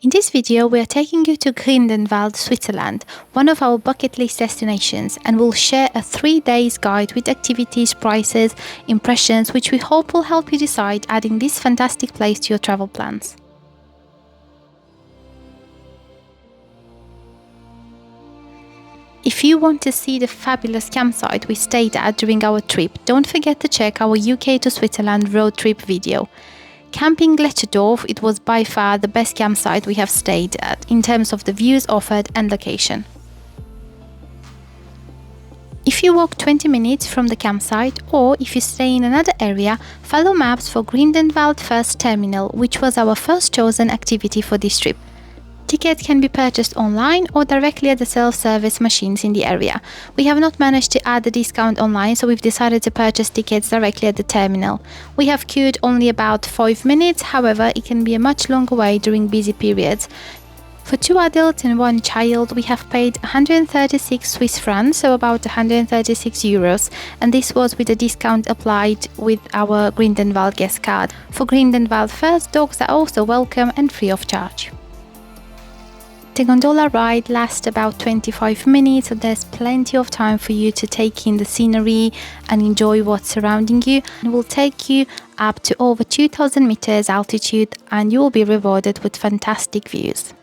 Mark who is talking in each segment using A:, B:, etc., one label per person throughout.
A: In this video, we are taking you to Grindelwald, Switzerland, one of our bucket list destinations, and we'll share a 3-day guide with activities, prices, impressions, which we hope will help you decide adding this fantastic place to your travel plans. If you want to see the fabulous campsite we stayed at during our trip, don't forget to check our UK to Switzerland road trip video. Camping Gletscherdorf, it was by far the best campsite we have stayed at in terms of the views offered and location. If you walk 20 minutes from the campsite, or if you stay in another area, follow maps for Grindelwald First terminal, which was our first chosen activity for this trip. Tickets can be purchased online or directly at the self-service machines in the area. We have not managed to add the discount online, so we've decided to purchase tickets directly at the terminal. We have queued only about 5 minutes, however, it can be a much longer wait during busy periods. For 2 adults and 1 child, we have paid 136 Swiss francs, so about 136 euros, and this was with a discount applied with our Grindelwald guest card. For Grindelwald First, dogs are also welcome and free of charge. The gondola ride lasts about 25 minutes, so there's plenty of time for you to take in the scenery and enjoy what's surrounding you. It will take you up to over 2,000 meters altitude and you will be rewarded with fantastic views.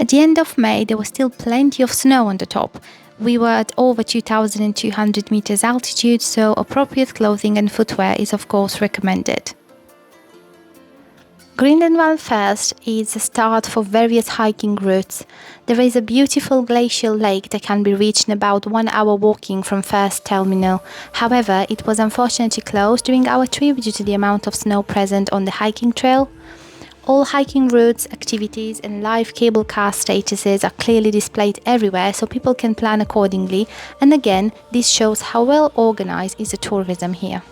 A: At the end of May, there was still plenty of snow on the top. We were at over 2,200 meters altitude, so appropriate clothing and footwear is of course recommended. Grindelwald First is a start for various hiking routes. There is a beautiful glacial lake that can be reached in about 1 hour walking from First terminal. However, it was unfortunately closed during our trip due to the amount of snow present on the hiking trail. All hiking routes, activities and live cable car statuses are clearly displayed everywhere, so people can plan accordingly. And again, this shows how well organized is the tourism here.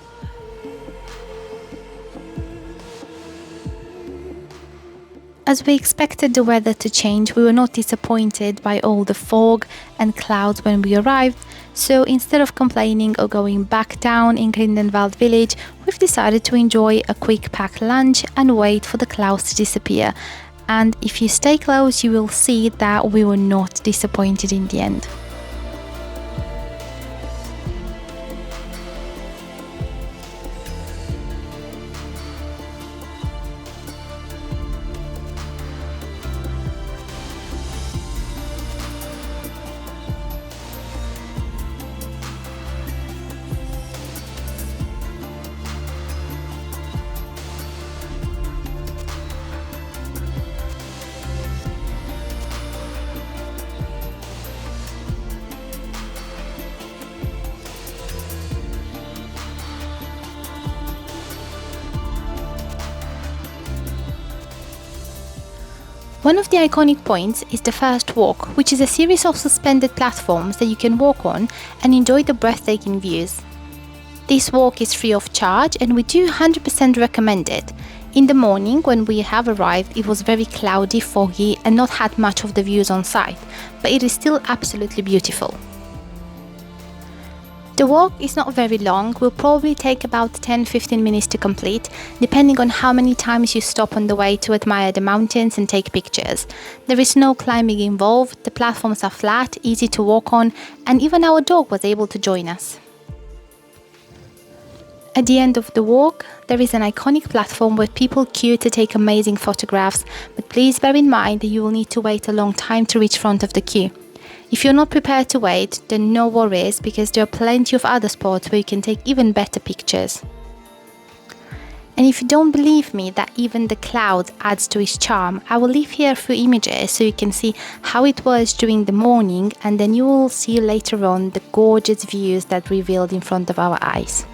A: As we expected the weather to change, we were not disappointed by all the fog and clouds when we arrived, so instead of complaining or going back down in Grindelwald village, we've decided to enjoy a quick packed lunch and wait for the clouds to disappear. And if you stay close, you will see that we were not disappointed in the end. One of the iconic points is the First Walk, which is a series of suspended platforms that you can walk on and enjoy the breathtaking views. This walk is free of charge and we do 100% recommend it. In the morning when we have arrived, it was very cloudy, foggy and not had much of the views on sight, but it is still absolutely beautiful. The walk is not very long, will probably take about 10-15 minutes to complete, depending on how many times you stop on the way to admire the mountains and take pictures. There is no climbing involved, the platforms are flat, easy to walk on, and even our dog was able to join us. At the end of the walk, there is an iconic platform where people queue to take amazing photographs, but please bear in mind that you will need to wait a long time to reach front of the queue. If you're not prepared to wait, then no worries, because there are plenty of other spots where you can take even better pictures. And if you don't believe me that even the clouds adds to its charm, I will leave here a few images so you can see how it was during the morning, and then you will see later on the gorgeous views that revealed in front of our eyes.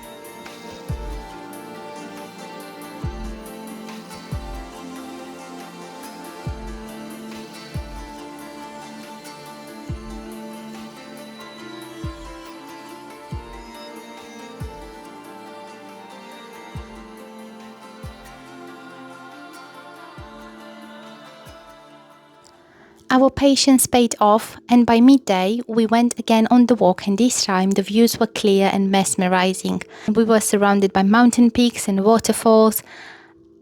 A: Our patience paid off, and by midday we went again on the walk, and this time the views were clear and mesmerizing. We were surrounded by mountain peaks and waterfalls.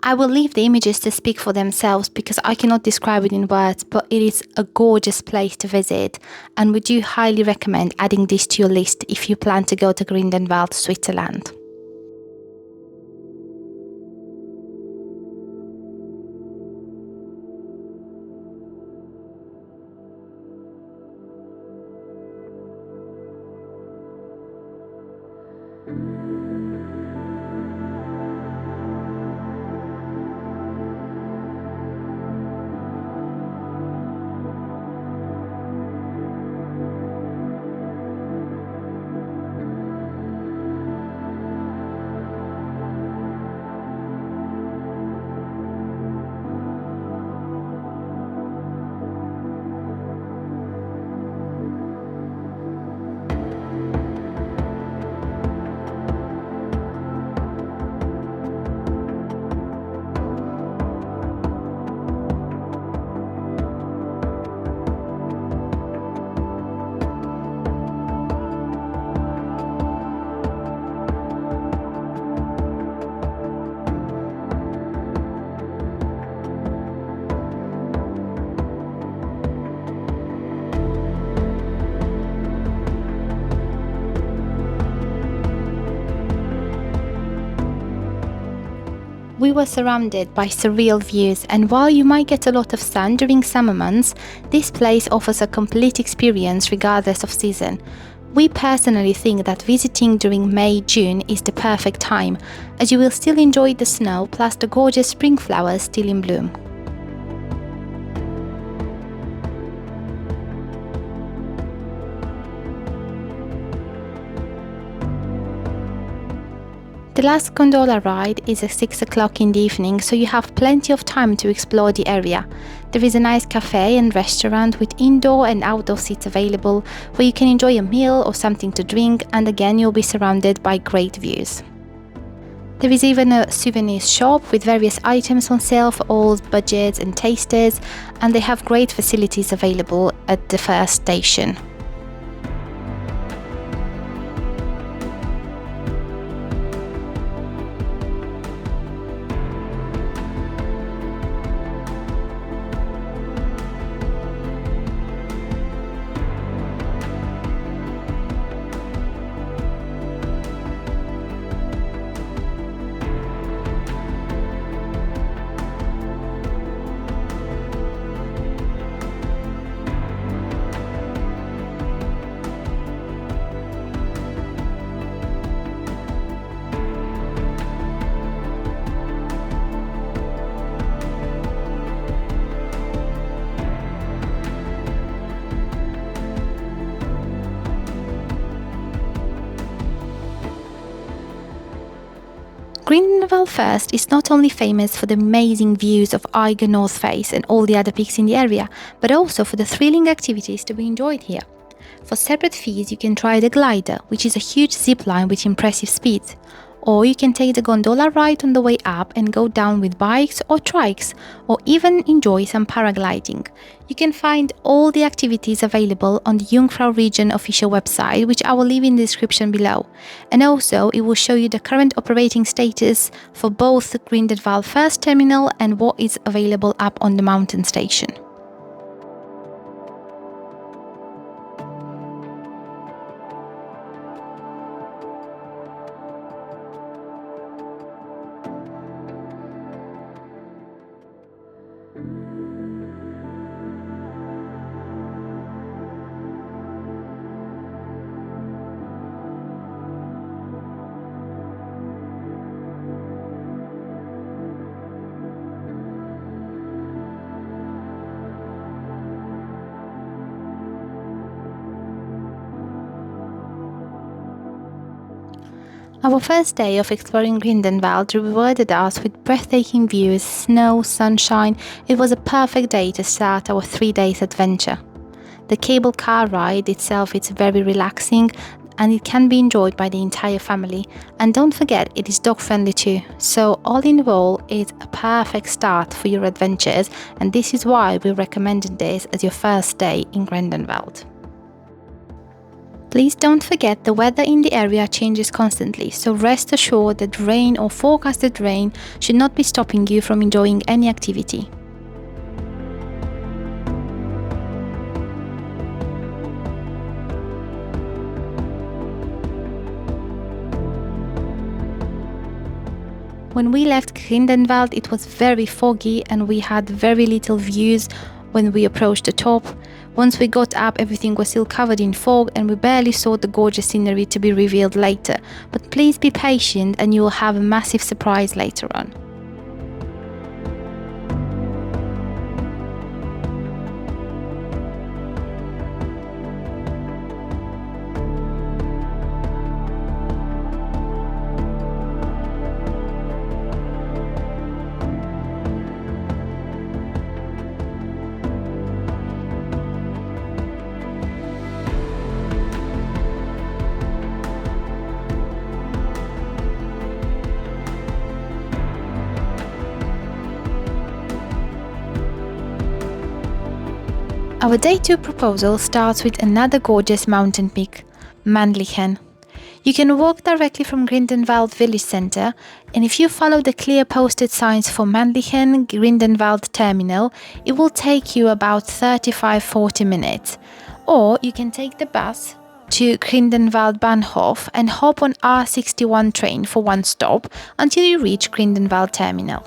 A: I will leave the images to speak for themselves because I cannot describe it in words, but it is a gorgeous place to visit, and we do highly recommend adding this to your list if you plan to go to Grindelwald, Switzerland. We were surrounded by surreal views, and while you might get a lot of sun during summer months, this place offers a complete experience regardless of season. We personally think that visiting during May-June is the perfect time, as you will still enjoy the snow plus the gorgeous spring flowers still in bloom. The last gondola ride is at 6 o'clock in the evening, so you have plenty of time to explore the area. There is a nice cafe and restaurant with indoor and outdoor seats available where you can enjoy a meal or something to drink, and again you'll be surrounded by great views. There is even a souvenir shop with various items on sale for all budgets and tasters, and they have great facilities available at the first station. Grindelwald First is not only famous for the amazing views of Eiger North Face and all the other peaks in the area, but also for the thrilling activities to be enjoyed here. For separate fees, you can try the glider, which is a huge zip line with impressive speeds, or you can take the gondola ride on the way up and go down with bikes or trikes, or even enjoy some paragliding. You can find all the activities available on the Jungfrau region official website, which I will leave in the description below. And also it will show you the current operating status for both the Grindelwald First terminal and what is available up on the mountain station. Our first day of exploring Grindelwald rewarded us with breathtaking views, snow, sunshine. It was a perfect day to start our 3 days adventure. The cable car ride itself is very relaxing and it can be enjoyed by the entire family. And don't forget, it is dog friendly too. So all in all, it's a perfect start for your adventures, and this is why we recommended this as your first day in Grindelwald. Please don't forget the weather in the area changes constantly, so rest assured that rain or forecasted rain should not be stopping you from enjoying any activity. When we left Grindelwald, it was very foggy and we had very little views when we approached the top. Once we got up, everything was still covered in fog and we barely saw the gorgeous scenery to be revealed later. But please be patient and you will have a massive surprise later on. Our day 2 proposal starts with another gorgeous mountain peak, Mannlichen. You can walk directly from Grindelwald village centre, and if you follow the clear posted signs for Mannlichen Grindelwald terminal, it will take you about 35-40 minutes. Or you can take the bus to Grindelwald Bahnhof and hop on R61 train for one stop until you reach Grindelwald terminal.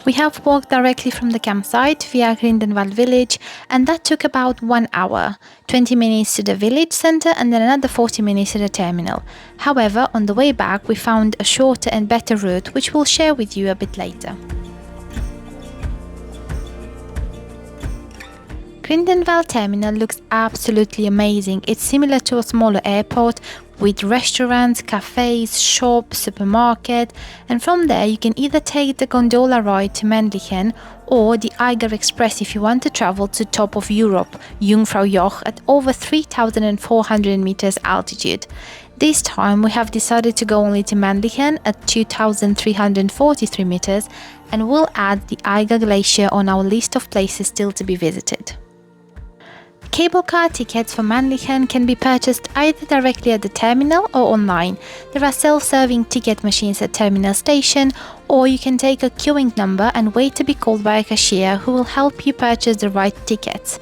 A: We have walked directly from the campsite via Grindelwald village, and that took about 1 hour, 20 minutes to the village centre and then another 40 minutes to the terminal. However, on the way back we found a shorter and better route which we'll share with you a bit later. Grindelwald terminal looks absolutely amazing. It's similar to a smaller airport with restaurants, cafes, shops, supermarket, and from there you can either take the gondola ride to Männlichen or the Eiger Express if you want to travel to top of Europe, Jungfrau.ch, at over 3,400 meters altitude. This time we have decided to go only to Männlichen at 2,343 meters, and we'll add the Eiger Glacier on our list of places still to be visited. Cable car tickets for Männlichen can be purchased either directly at the terminal or online. There are self-serving ticket machines at terminal station, or you can take a queuing number and wait to be called by a cashier who will help you purchase the right tickets.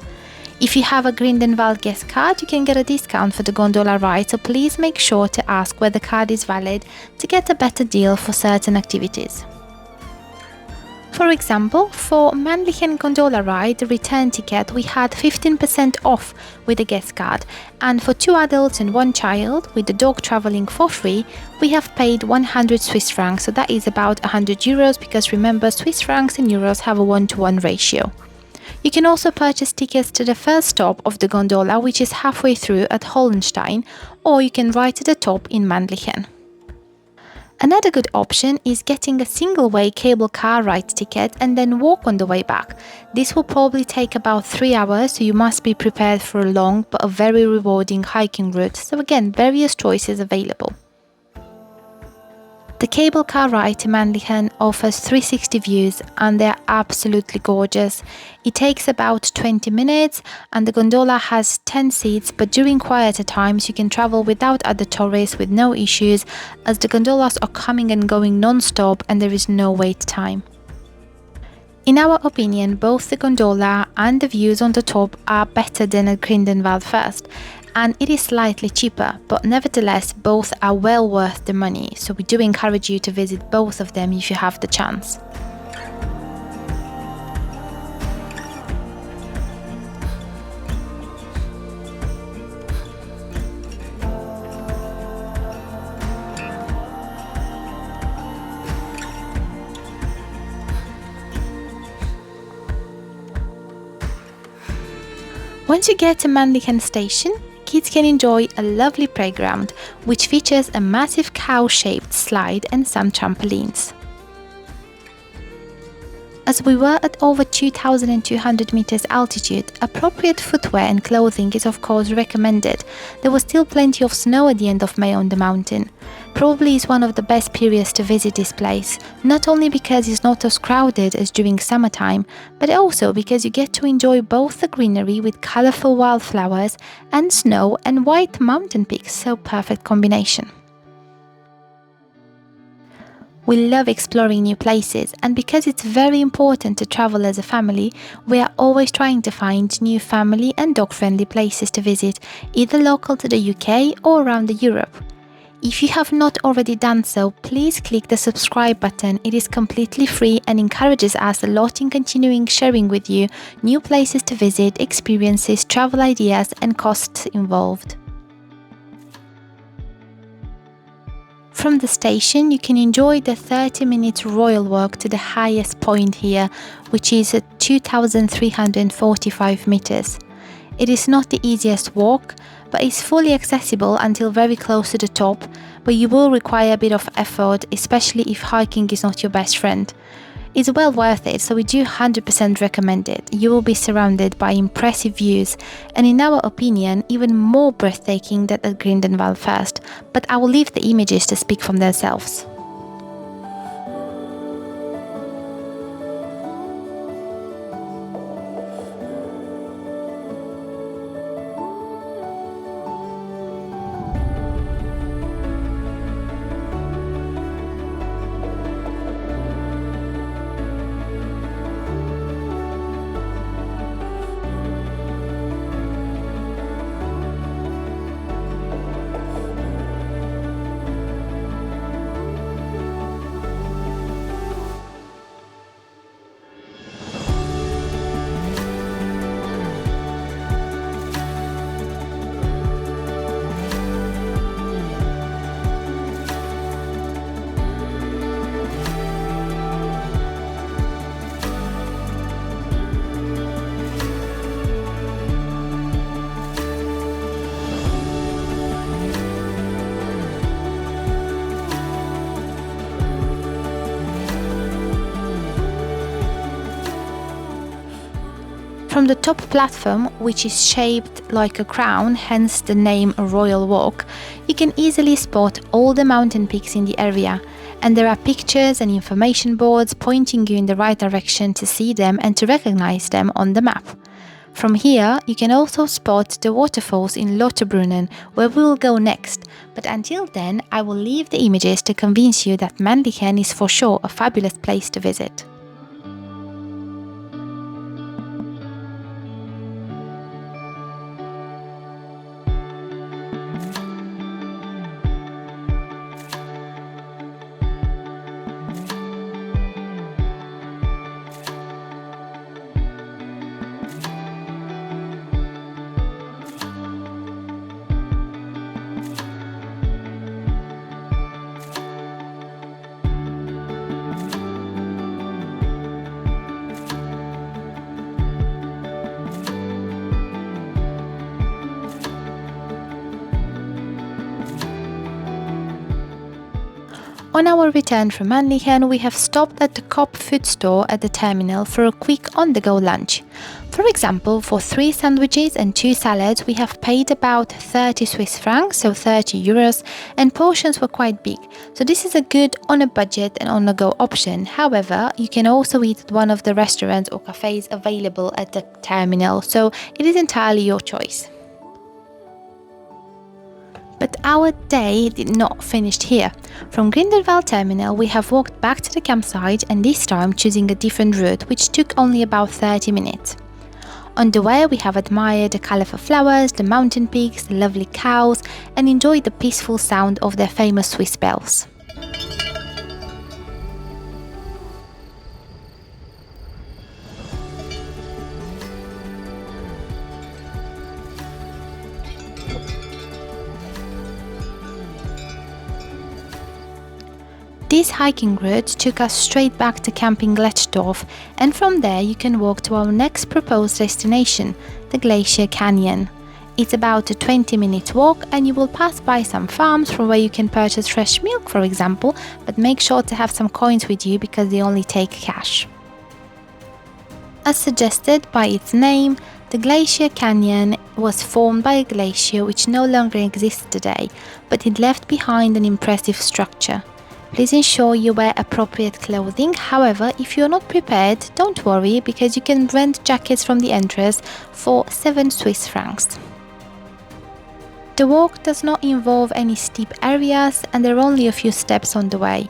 A: If you have a Grindelwald guest card, you can get a discount for the gondola ride, so please make sure to ask where the card is valid to get a better deal for certain activities. For example, for Männlichen gondola ride return ticket we had 15% off with a guest card, and for 2 adults and 1 child with the dog travelling for free we have paid 100 Swiss francs, so that is about 100 euros, because remember, Swiss francs and euros have a 1-to-1 ratio. You can also purchase tickets to the first stop of the gondola, which is halfway through at Hollenstein, or you can ride to the top in Männlichen. Another good option is getting a single-way cable car ride ticket and then walk on the way back. This will probably take about 3 hours, so you must be prepared for a long but a very rewarding hiking route. So again, various choices available. The cable car ride to Männlichen offers 360 views and they're absolutely gorgeous. It takes about 20 minutes and the gondola has 10 seats, but during quieter times you can travel without other tourists with no issues, as the gondolas are coming and going non-stop and there is no wait time. In our opinion, both the gondola and the views on the top are better than at Grindelwald First, and it is slightly cheaper, but nevertheless both are well worth the money, so we do encourage you to visit both of them if you have the chance. Once you get to Mannlichen station, kids can enjoy a lovely playground, which features a massive cow-shaped slide and some trampolines. As we were at over 2,200 meters altitude, appropriate footwear and clothing is of course recommended. There was still plenty of snow at the end of May on the mountain. Probably is one of the best periods to visit this place, not only because it's not as crowded as during summertime, but also because you get to enjoy both the greenery with colourful wildflowers and snow and white mountain peaks, so perfect combination. We love exploring new places, and because it's very important to travel as a family, we are always trying to find new family and dog-friendly places to visit, either local to the UK or around Europe. If you have not already done so, please click the subscribe button. It is completely free and encourages us a lot in continuing sharing with you new places to visit, experiences, travel ideas and costs involved. From the station, you can enjoy the 30-minute royal walk to the highest point here, which is at 2,345 meters. It is not the easiest walk, but it's fully accessible until very close to the top, but you will require a bit of effort, especially if hiking is not your best friend. It's well worth it, so we do 100% recommend it. You will be surrounded by impressive views, and in our opinion, even more breathtaking than at Grindelwald First, but I will leave the images to speak for themselves. From the top platform, which is shaped like a crown, hence the name Royal Walk, you can easily spot all the mountain peaks in the area, and there are pictures and information boards pointing you in the right direction to see them and to recognize them on the map. From here, you can also spot the waterfalls in Lauterbrunnen, where we will go next, but until then, I will leave the images to convince you that Mannlichen is for sure a fabulous place to visit. On our return from Mannlichen, we have stopped at the Coop food store at the terminal for a quick on-the-go lunch. For example, for 3 sandwiches and 2 salads, we have paid about 30 Swiss francs, so 30 euros, and portions were quite big. So this is a good on a budget and on-the-go option. However, you can also eat at one of the restaurants or cafes available at the terminal, so it is entirely your choice. But our day did not finish here. From Grindelwald terminal, we have walked back to the campsite, and this time choosing a different route, which took only about 30 minutes. On the way, we have admired the colourful flowers, the mountain peaks, the lovely cows, and enjoyed the peaceful sound of their famous Swiss bells. This hiking route took us straight back to camping Gletscherdorf, and from there you can walk to our next proposed destination, the Glacier Canyon. It's about a 20-minute walk, and you will pass by some farms from where you can purchase fresh milk, for example, but make sure to have some coins with you because they only take cash. As suggested by its name, The Glacier Canyon was formed by a glacier which no longer exists today, but it left behind an impressive structure. Please ensure you wear appropriate clothing. However, if you're not prepared, don't worry, because you can rent jackets from the entrance for 7 Swiss francs. The walk does not involve any steep areas and there are only a few steps on the way.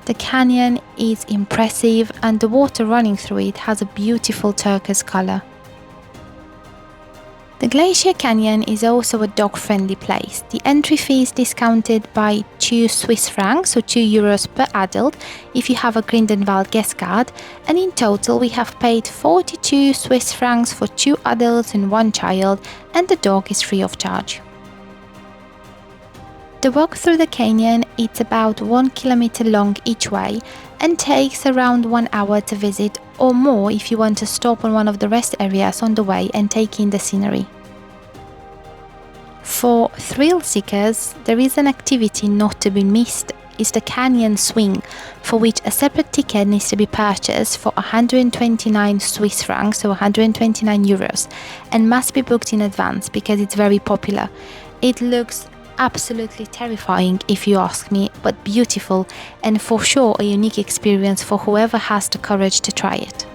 A: The canyon is impressive and the water running through it has a beautiful turquoise color. The Glacier Canyon is also a dog-friendly place. The entry fee is discounted by 2 Swiss francs, so €2 per adult, if you have a Grindelwald guest card, and in total we have paid 42 Swiss francs for 2 adults and 1 child, and the dog is free of charge. The walk through the canyon is about 1 kilometer long each way and takes around 1 hour to visit, or more if you want to stop on one of the rest areas on the way and take in the scenery. For thrill seekers, there is an activity not to be missed. It's the canyon swing, for which a separate ticket needs to be purchased for 129 Swiss francs, so 129 euros, and must be booked in advance because it's very popular. It looks absolutely terrifying if you ask me, but beautiful and for sure a unique experience for whoever has the courage to try it.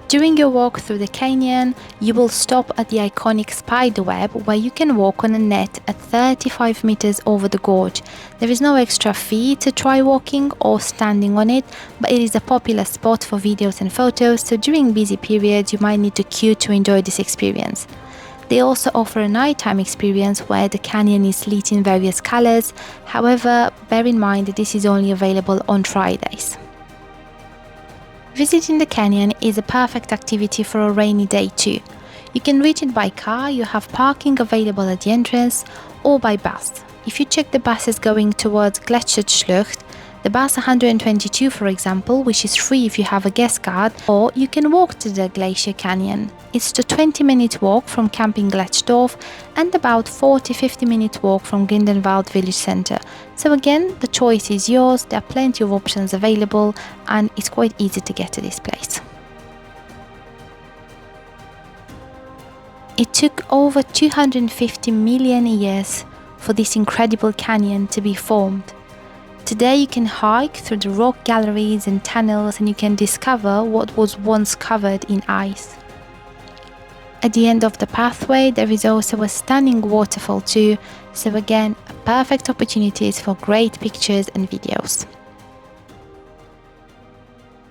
A: During your walk through the canyon, you will stop at the iconic spider web where you can walk on a net at 35 meters over the gorge. There is no extra fee to try walking or standing on it, but it is a popular spot for videos and photos, so during busy periods you might need to queue to enjoy this experience. They also offer a nighttime experience where the canyon is lit in various colors. However, bear in mind that this is only available on Fridays. Visiting the canyon is a perfect activity for a rainy day too. You can reach it by car, you have parking available at the entrance, or by bus. If you check the buses going towards Gletscherdorf, the bus 122 for example, which is free if you have a guest card, or you can walk to the Glacier Canyon. It's a 20-minute walk from camping Gletscherdorf and about 40-50 minute walk from Grindelwald village center. So again, the choice is yours, there are plenty of options available and it's quite easy to get to this place. It took over 250 million years for this incredible canyon to be formed. Today you can hike through the rock galleries and tunnels and you can discover what was once covered in ice. At the end of the pathway there is also a stunning waterfall too, so again, a perfect opportunities for great pictures and videos.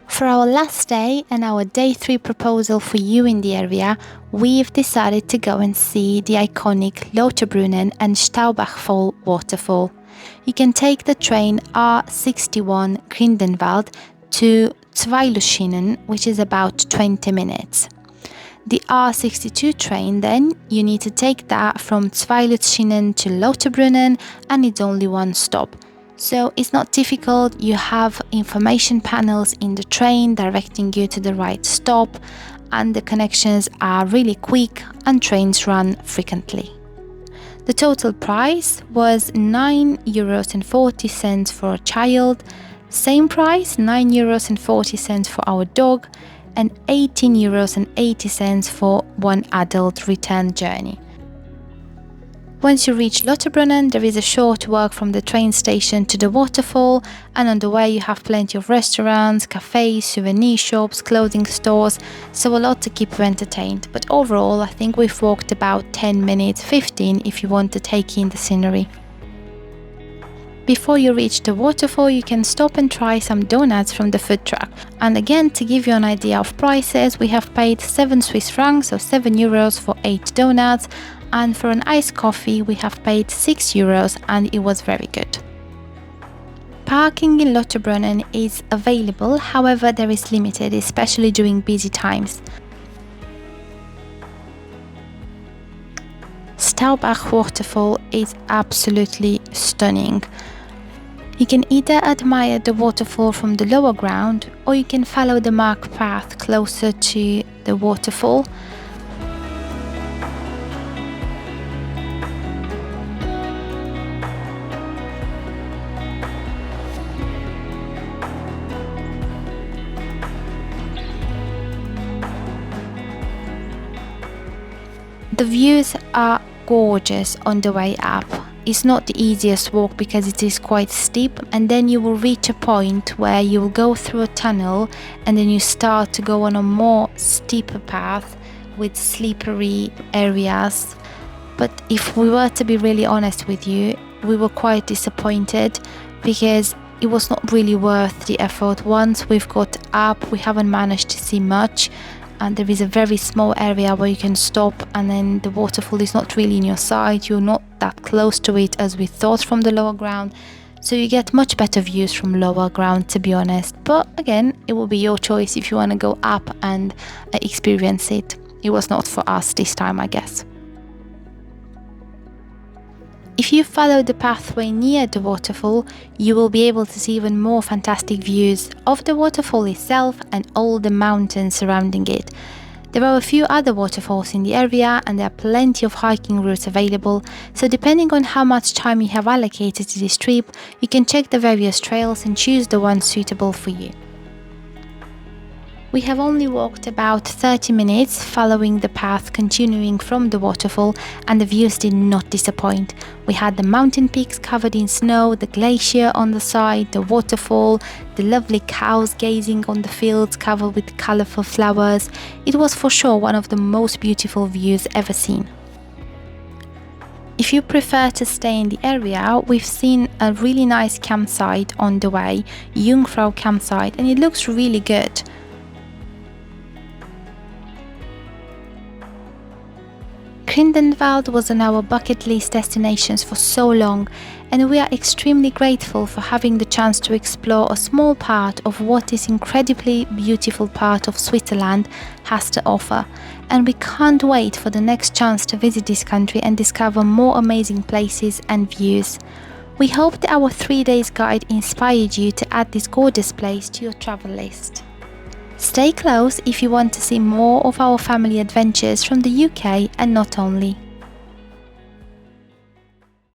A: For our last day and our day 3 proposal for you in the area, we've decided to go and see the iconic Lauterbrunnen and Staubbach Falls waterfall. You can take the train R61 Grindelwald to Zweiluschinen, which is about 20 minutes. The R62 train then, you need to take that from Zweiluschinen to Lauterbrunnen and it's only 1 stop. So it's not difficult, you have information panels in the train directing you to the right stop and the connections are really quick and trains run frequently. The total price was €9.40 for a child, same price €9.40 for our dog and €18.80 for 1 adult return journey. Once you reach Lauterbrunnen, there is a short walk from the train station to the waterfall and on the way you have plenty of restaurants, cafes, souvenir shops, clothing stores, so a lot to keep you entertained. But overall I think we've walked about 10 minutes, 15 if you want to take in the scenery. Before you reach the waterfall you can stop and try some donuts from the food truck. And again, to give you an idea of prices, we have paid 7 Swiss francs or €7 for 8 donuts. And for an iced coffee we have paid €6 and it was very good. Parking in Lauterbrunnen is available, however there is limited, especially during busy times. Staubbach waterfall is absolutely stunning. You can either admire the waterfall from the lower ground or you can follow the marked path closer to the waterfall. The views are gorgeous on the way up. It's not the easiest walk because it is quite steep, and then you will reach a point where you will go through a tunnel and then you start to go on a more steeper path with slippery areas. But if we were to be really honest with you, we were quite disappointed because it was not really worth the effort. Once we've got up, we haven't managed to see much, and there is a very small area where you can stop, and then the waterfall is not really in your sight. You're not that close to it as we thought from the lower ground, so you get much better views from lower ground, to be honest. But again, it will be your choice if you want to go up and experience it. It was not for us this time, I guess. If you follow the pathway near the waterfall, you will be able to see even more fantastic views of the waterfall itself and all the mountains surrounding it. There are a few other waterfalls in the area, and there are plenty of hiking routes available, so depending on how much time you have allocated to this trip, you can check the various trails and choose the one suitable for you. We have only walked about 30 minutes following the path continuing from the waterfall, and the views did not disappoint. We had the mountain peaks covered in snow, the glacier on the side, the waterfall, the lovely cows gazing on the fields covered with colourful flowers. It was for sure one of the most beautiful views ever seen. If you prefer to stay in the area, we've seen a really nice campsite on the way, Jungfrau campsite, and it looks really good. Grindelwald was on our bucket list destinations for so long, and we are extremely grateful for having the chance to explore a small part of what this incredibly beautiful part of Switzerland has to offer, and we can't wait for the next chance to visit this country and discover more amazing places and views. We hope that our 3 days guide inspired you to add this gorgeous place to your travel list. Stay close if you want to see more of our family adventures from the UK and not only.